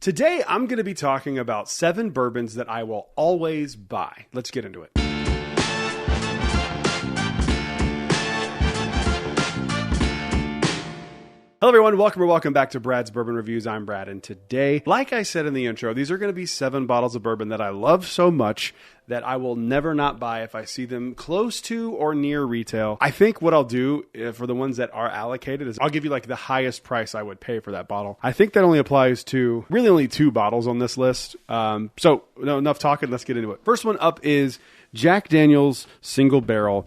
Today, I'm going to be talking about 7 bourbons that I will always buy. Let's get into it. Hello everyone, welcome back to Brad's Bourbon Reviews. I'm Brad, and today, like I said in the intro, these are going to be 7 bottles of bourbon that I love so much that I will never not buy if I see them close to or near retail. I think what I'll do for the ones that are allocated is I'll give you like the highest price I would pay for that bottle. I think that only applies to really only 2 bottles on this list. So enough talking, let's get into it. First one up is Jack Daniel's Single Barrel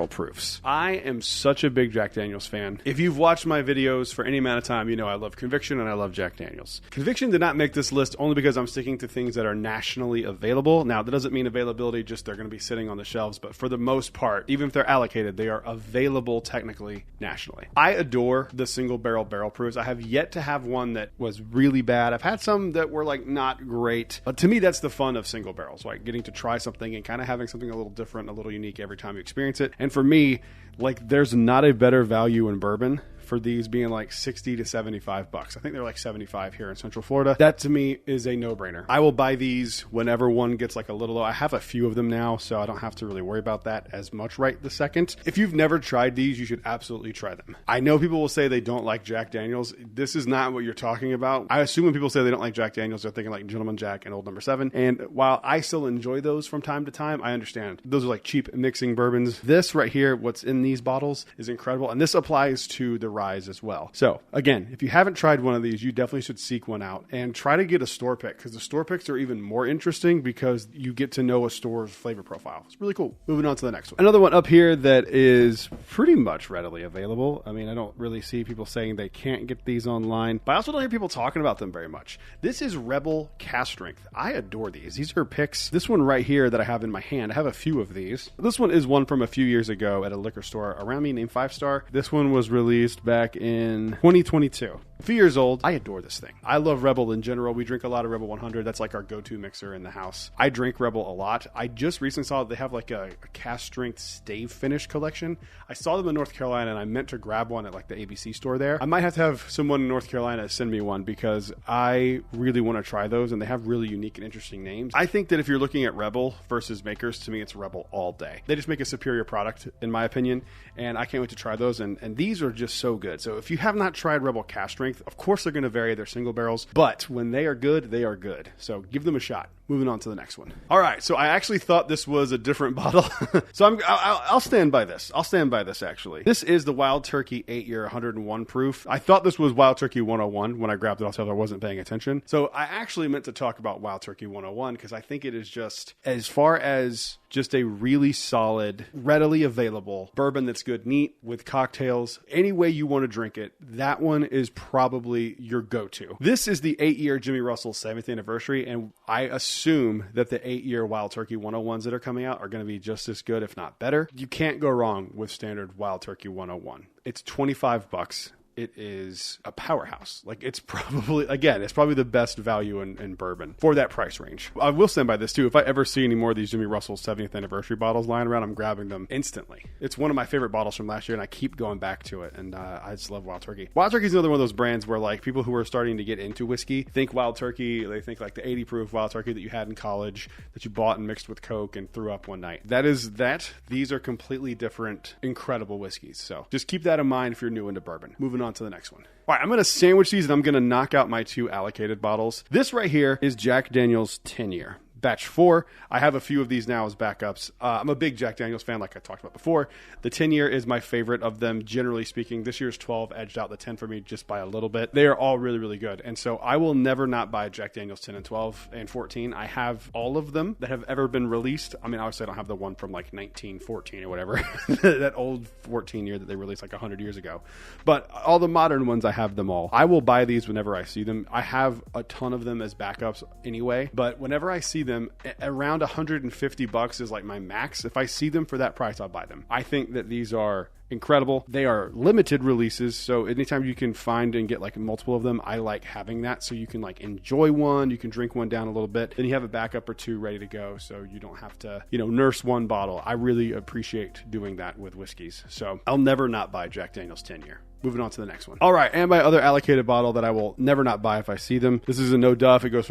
Proofs. I am such a big Jack Daniel's fan. If you've watched my videos for any amount of time, you know I love Conviction and I love Jack Daniel's. Conviction did not make this list only because I'm sticking to things that are nationally available. Now, that doesn't mean availability, just they're going to be sitting on the shelves, but for the most part, even if they're allocated, they are available technically nationally. I adore the Single Barrel Proofs. I have yet to have one that was really bad. I've had some that were like not great, but to me, that's the fun of single barrels, like getting to try something and kind of having something a little different, a little unique every time you experience it. And for me, like there's not a better value in bourbon for these being like 60 to 75 bucks. I think they're like 75 here in Central Florida. That to me is a no-brainer. I will buy these whenever one gets like a little low. I have a few of them now, so I don't have to really worry about that as much right this second. If you've never tried these, you should absolutely try them. I know people will say they don't like Jack Daniels. This is not what you're talking about. I assume when people say they don't like Jack Daniels, they're thinking like Gentleman Jack and Old Number 7. And while I still enjoy those from time to time, I understand. Those are like cheap mixing bourbons. This right here, what's in these bottles is incredible. And this applies to the Rise as well. So again, if you haven't tried one of these, you definitely should seek one out and try to get a store pick, because the store picks are even more interesting because you get to know a store's flavor profile. It's really cool. Moving on to the next one. Another one up here that is pretty much readily available. I mean, I don't really see people saying they can't get these online, but I also don't hear people talking about them very much. This is Rebel Cask Strength. I adore these. These are picks. This one right here that I have in my hand, I have a few of these. This one is one from a few years ago at a liquor store around me named 5 Star. This one was released back in 2022. A few years old. I adore this thing. I love Rebel in general. We drink a lot of Rebel 100. That's like our go-to mixer in the house. I drink Rebel a lot. I just recently saw they have like a cask strength stave finish collection. I saw them in North Carolina and I meant to grab one at like the ABC store there. I might have to have someone in North Carolina send me one because I really want to try those, and they have really unique and interesting names. I think that if you're looking at Rebel versus makers, to me it's Rebel all day. They just make a superior product in my opinion, and I can't wait to try those, and these are just so good. So if you have not tried Rebel Cask Strength, of course they're going to vary their single barrels, but when they are good, they are good. So give them a shot. Moving on to the next one. All right, so I actually thought this was a different bottle. So I'll stand by this. I'll stand by this, actually. This is the Wild Turkey 8-year 101 proof. I thought this was Wild Turkey 101 when I grabbed it. I'll tell you I wasn't paying attention. So I actually meant to talk about Wild Turkey 101 because I think it is just, as far as just a really solid, readily available bourbon that's good, neat, with cocktails, any way you want to drink it, that one is probably your go-to. This is the 8-year Jimmy Russell 7th anniversary, and I assume that the 8-year Wild Turkey 101s that are coming out are going to be just as good, if not better. You can't go wrong with standard Wild Turkey 101. It's 25 bucks. It is a powerhouse. Like it's probably the best value in bourbon for that price range. I will stand by this too. If I ever see any more of these Jimmy Russell 70th anniversary bottles lying around, I'm grabbing them instantly. It's one of my favorite bottles from last year, and I keep going back to it. And I just love Wild Turkey. Wild Turkey is another one of those brands where like people who are starting to get into whiskey think Wild Turkey. They think like the 80 proof Wild Turkey that you had in college that you bought and mixed with Coke and threw up one night. These are completely different, incredible whiskeys. So just keep that in mind if you're new into bourbon. Moving on to the next one. All right, I'm going to sandwich these and I'm going to knock out my 2 allocated bottles. This right here is Jack Daniel's 10-year. Batch 4. I have a few of these now as backups. I'm a big Jack Daniels fan, like I talked about before. The 10-year is my favorite of them, generally speaking. This year's 12 edged out the 10 for me just by a little bit. They are all really, really good. And so I will never not buy Jack Daniels 10 and 12 and 14. I have all of them that have ever been released. I mean, obviously I don't have the one from like 1914 or whatever. That old 14 year that they released like 100 years ago. But all the modern ones, I have them all. I will buy these whenever I see them. I have a ton of them as backups anyway. But whenever I see them, around 150 bucks is like my max. If I see them for that price, I'll buy them. I think that these are incredible. They are limited releases, so anytime you can find and get like multiple of them, I like having that, so you can like enjoy one, you can drink one down a little bit, then you have a backup or 2 ready to go, so you don't have to, nurse one bottle. I really appreciate doing that with whiskeys, so I'll never not buy Jack Daniel's 10-year. Moving on to the next one. All right, and my other allocated bottle that I will never not buy if I see them. This is a no duh. If it goes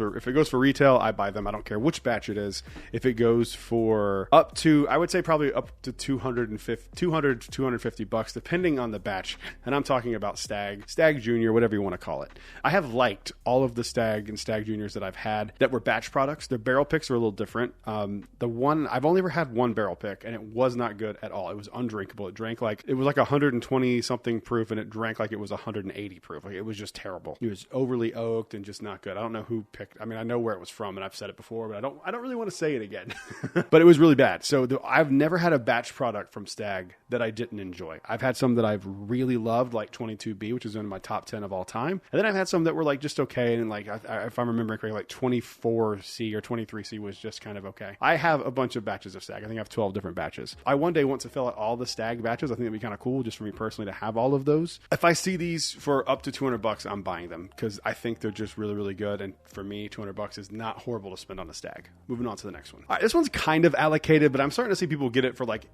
for retail, I buy them. I don't care which batch it is. If it goes for up to, I would say probably up to $200 to $250, depending on the batch. And I'm talking about Stagg Junior, whatever you want to call it. I have liked all of the Stagg and Stagg Juniors that I've had that were batch products. Their barrel picks are a little different. The one I've only ever had one barrel pick, and it was not good at all. It was undrinkable. It was like 120 something proof, and it drank like it was 180 proof. Like, it was just terrible. It was overly oaked and just not good. I don't know who picked. I mean, I know where it was from, and I've said it before, but I don't really want to say it again. But it was really bad. So I've never had a batch product from Stagg that I didn't enjoy. I've had some that I've really loved, like 22B, which is in my top 10 of all time, and then I've had some that were like just okay, and like if I'm remembering correctly, like 24C or 23C was just kind of okay. I have a bunch of batches of Stagg. I think I have 12 different batches. I one day want to fill out all the Stagg batches. I think it'd be kind of cool just for me personally to have all of those. If I see these for up to $200, I'm buying them because I think they're just really, really good. And for me, $200 is not horrible to spend on a Stagg. Moving on to the next one. All right, this one's kind of allocated, but I'm starting to see people get it for like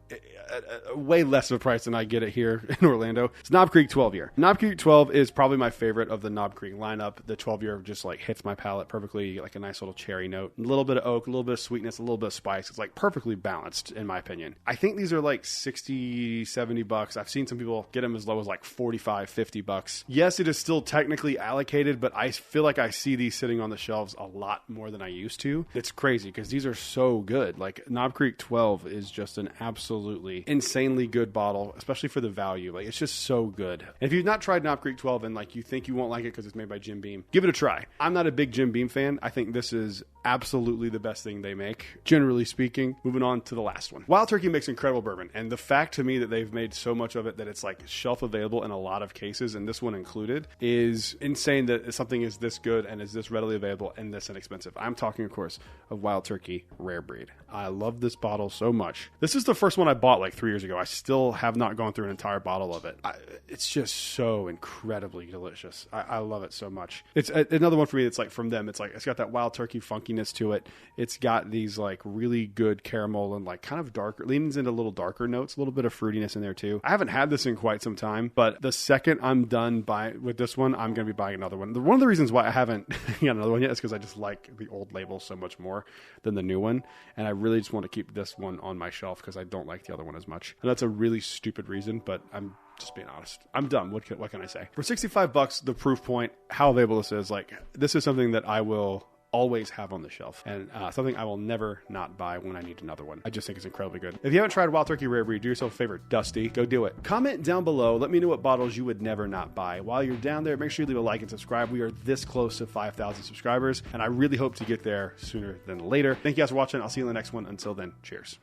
a way less of a price than I get it here in Orlando. It's Knob Creek 12 year. Knob Creek 12 is probably my favorite of the Knob Creek lineup. The 12 year just like hits my palate perfectly, like a nice little cherry note, a little bit of oak, a little bit of sweetness, a little bit of spice. It's like perfectly balanced in my opinion. I think these are like $60, $70. I've seen some people get them as low as like $45, $50. Yes, it is still technically allocated, but I feel like I see these sitting on the shelves a lot more than I used to. It's crazy because these are so good. Like Knob Creek 12 is just an absolutely insanely good bottle, especially for the value. Like, it's just so good. And if you've not tried Knob Creek 12 and like you think you won't like it because it's made by Jim Beam, give it a try. I'm not a big Jim Beam fan. I think this is absolutely the best thing they make, generally speaking. Moving on to the last one. Wild Turkey makes incredible bourbon, and the fact to me that they've made so much of it that it's like shelf available in a lot of cases, and this one included, is insane that something is this good and is this readily available and this inexpensive. I'm talking, of course, of Wild Turkey Rare Breed. I love this bottle so much. This is the first one I bought like 3 years ago. I still have not gone through an entire bottle of it. It's just so incredibly delicious. I love it so much. It's another one for me. It's like from them. It's like it's got that Wild Turkey funkiness to it. It's got these like really good caramel and like kind of darker, leans into a little darker notes, a little bit of fruitiness in there too. I haven't had this in quite some time, but the second I'm done with this one, I'm going to be buying another one. One of the reasons why I haven't got another one yet is because I just like the old label so much more than the new one, and I really just want to keep this one on my shelf because I don't like the other one as much. And that's a really stupid reason, but I'm just being honest. I'm dumb. What can I say? For $65, the proof point, how available this is, like, this is something that I will always have on the shelf, and something I will never not buy when I need another one. I just think it's incredibly good. If you haven't tried Wild Turkey Rare Breed, do yourself a favor, Dusty, go do it. Comment down below, let me know what bottles you would never not buy. While you're down there, make sure you leave a like and subscribe. We are this close to 5,000 subscribers, and I really hope to get there sooner than later. Thank you guys for watching. I'll see you in the next one. Until then, cheers.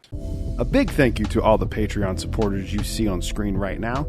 A big thank you to all the Patreon supporters you see on screen right now.